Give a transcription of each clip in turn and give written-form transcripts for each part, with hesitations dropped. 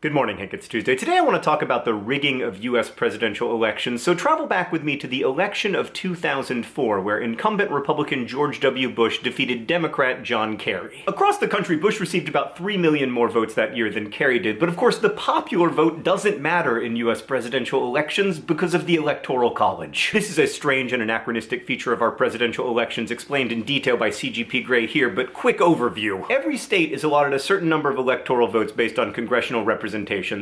Good morning, Hank. It's Tuesday. Today I want to talk about the rigging of U.S. presidential elections, so travel back with me to the election of 2004, where incumbent Republican George W. Bush defeated Democrat John Kerry. Across the country, Bush received about 3 million more votes that year than Kerry did, but of course the popular vote doesn't matter in U.S. presidential elections because of the Electoral College. This is a strange and anachronistic feature of our presidential elections explained in detail by C.G.P. Gray here, but quick overview. Every state is allotted a certain number of electoral votes based on congressional representation.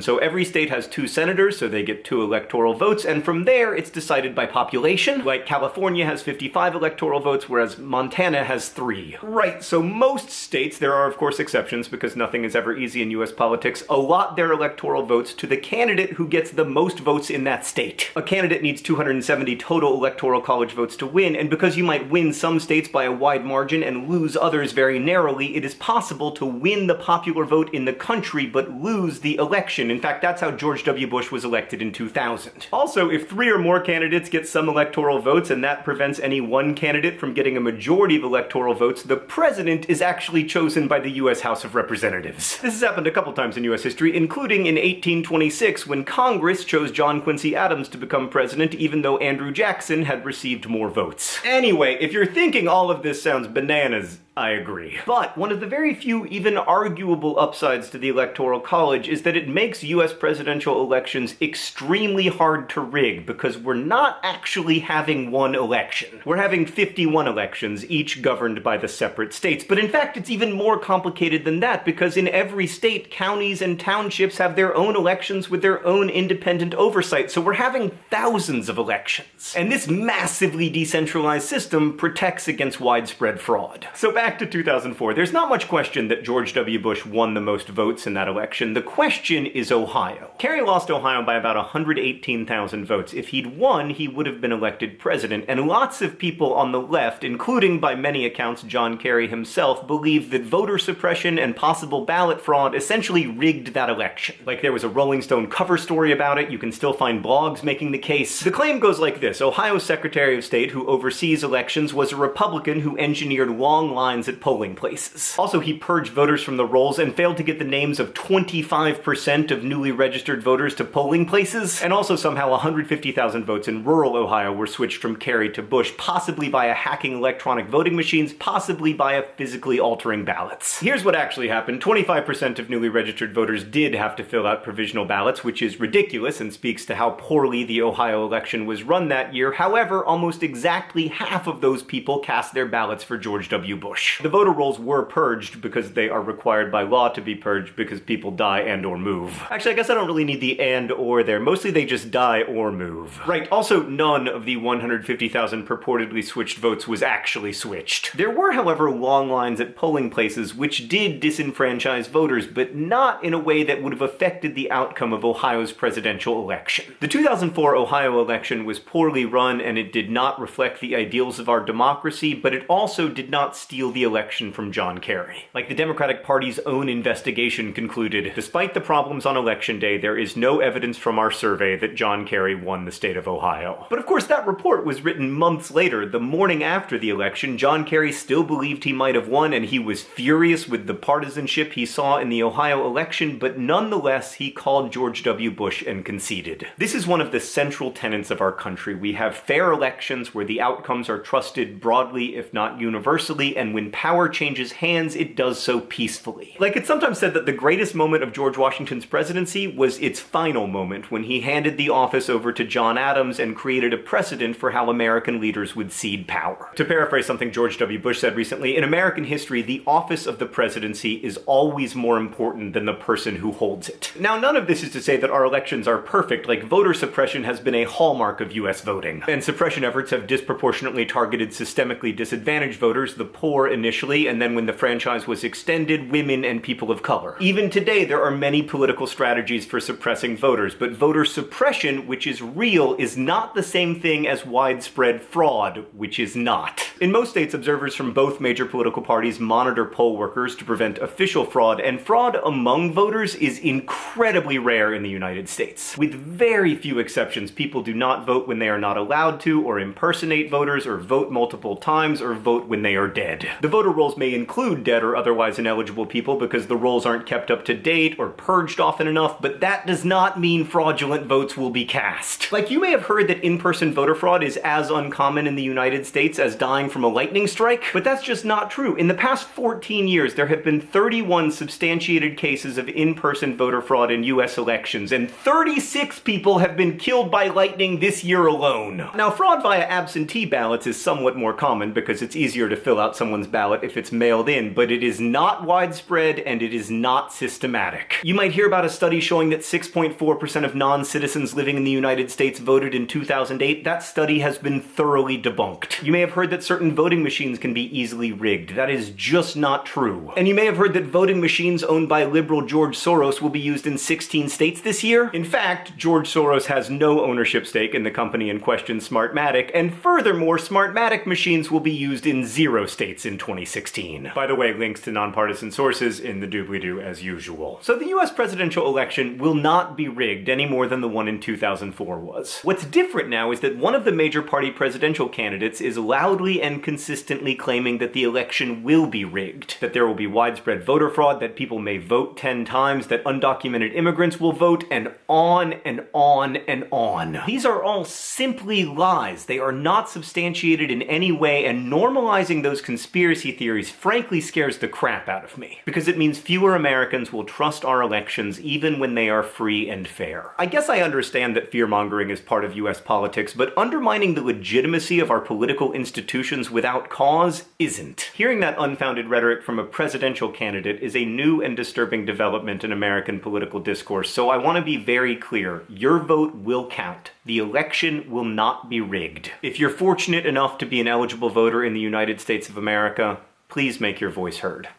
So every state has 2 senators, so they get 2 electoral votes, and from there it's decided by population. Like California has 55 electoral votes, whereas Montana has 3. Right, so most states, there are of course exceptions because nothing is ever easy in US politics, allot their electoral votes to the candidate who gets the most votes in that state. A candidate needs 270 total electoral college votes to win, and because you might win some states by a wide margin and lose others very narrowly, it is possible to win the popular vote in the country but lose the election. In fact, that's how George W. Bush was elected in 2000. Also, if 3 or more candidates get some electoral votes and that prevents any one candidate from getting a majority of electoral votes, the president is actually chosen by the U.S. House of Representatives. This has happened a couple times in U.S. history, including in 1826 when Congress chose John Quincy Adams to become president even though Andrew Jackson had received more votes. Anyway, if you're thinking all of this sounds bananas, I agree. But one of the very few even arguable upsides to the Electoral College is that it makes US presidential elections extremely hard to rig because we're not actually having one election. We're having 51 elections, each governed by the separate states. But in fact, it's even more complicated than that because in every state, counties and townships have their own elections with their own independent oversight. So we're having thousands of elections. And this massively decentralized system protects against widespread fraud. So back to 2004, there's not much question that George W. Bush won the most votes in that election. The question is Ohio. Kerry lost Ohio by about 118,000 votes. If he'd won, he would have been elected president, and lots of people on the left, including by many accounts John Kerry himself, believe that voter suppression and possible ballot fraud essentially rigged that election. Like there was a Rolling Stone cover story about it, you can still find blogs making the case. The claim goes like this: Ohio's Secretary of State, who oversees elections, was a Republican who engineered long lines at polling places. Also, he purged voters from the rolls and failed to get the names of 25% of newly registered voters to polling places. And also somehow 150,000 votes in rural Ohio were switched from Kerry to Bush, possibly via hacking electronic voting machines, possibly via physically altering ballots. Here's what actually happened. 25% of newly registered voters did have to fill out provisional ballots, which is ridiculous and speaks to how poorly the Ohio election was run that year. However, almost exactly half of those people cast their ballots for George W. Bush. The voter rolls were purged because they are required by law to be purged because people die and or move. Actually, I guess I don't really need the and or there. Mostly they just die or move. Right, also none of the 150,000 purportedly switched votes was actually switched. There were, however, long lines at polling places which did disenfranchise voters, but not in a way that would have affected the outcome of Ohio's presidential election. The 2004 Ohio election was poorly run and it did not reflect the ideals of our democracy, but it also did not steal the election from John Kerry. Like the Democratic Party's own investigation concluded, despite the problems on election day, there is no evidence from our survey that John Kerry won the state of Ohio. But of course that report was written months later. The morning after the election, John Kerry still believed he might have won and he was furious with the partisanship he saw in the Ohio election, but nonetheless he called George W. Bush and conceded. This is one of the central tenets of our country. We have fair elections where the outcomes are trusted broadly, if not universally, and when power changes hands, it does so peacefully. Like it's sometimes said that the greatest moment of George Washington's presidency was its final moment, when he handed the office over to John Adams and created a precedent for how American leaders would cede power. To paraphrase something George W. Bush said recently, in American history, the office of the presidency is always more important than the person who holds it. Now, none of this is to say that our elections are perfect. Like voter suppression has been a hallmark of US voting, and suppression efforts have disproportionately targeted systemically disadvantaged voters, the poor initially, and then when the franchise was extended, women and people of color. Even today, there are many political strategies for suppressing voters, but voter suppression, which is real, is not the same thing as widespread fraud, which is not. In most states, observers from both major political parties monitor poll workers to prevent official fraud, and fraud among voters is incredibly rare in the United States. With very few exceptions, people do not vote when they are not allowed to, or impersonate voters, or vote multiple times, or vote when they are dead. The voter rolls may include dead or otherwise ineligible people because the rolls aren't kept up to date or purged often enough, but that does not mean fraudulent votes will be cast. Like, you may have heard that in-person voter fraud is as uncommon in the United States as dying from a lightning strike, but that's just not true. In the past 14 years, there have been 31 substantiated cases of in-person voter fraud in US elections, and 36 people have been killed by lightning this year alone. Now, fraud via absentee ballots is somewhat more common because it's easier to fill out someone's ballot if it's mailed in, but it is not widespread and it is not systematic. You might hear about a study showing that 6.4% of non-citizens living in the United States voted in 2008. That study has been thoroughly debunked. You may have heard that certain voting machines can be easily rigged. That is just not true. And you may have heard that voting machines owned by liberal George Soros will be used in 16 states this year. In fact, George Soros has no ownership stake in the company in question, Smartmatic, and furthermore, Smartmatic machines will be used in 0 states in 2016. By the way, links to nonpartisan sources in the doobly-doo as usual. So the US presidential election will not be rigged any more than the one in 2004 was. What's different now is that one of the major party presidential candidates is loudly and consistently claiming that the election will be rigged, that there will be widespread voter fraud, that people may vote 10 times, that undocumented immigrants will vote, and on and on and on. These are all simply lies. They are not substantiated in any way, and normalizing those conspiracy theories frankly scares the crap out of me, because it means fewer Americans will trust our elections even when they are free and fair. I guess I understand that fear-mongering is part of US politics, but undermining the legitimacy of our political institutions without cause isn't. Hearing that unfounded rhetoric from a presidential candidate is a new and disturbing development in American political discourse, so I want to be very clear. Your vote will count. The election will not be rigged. If you're fortunate enough to be an eligible voter in the United States of America, please make your voice heard.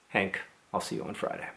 Hank, I'll see you on Friday.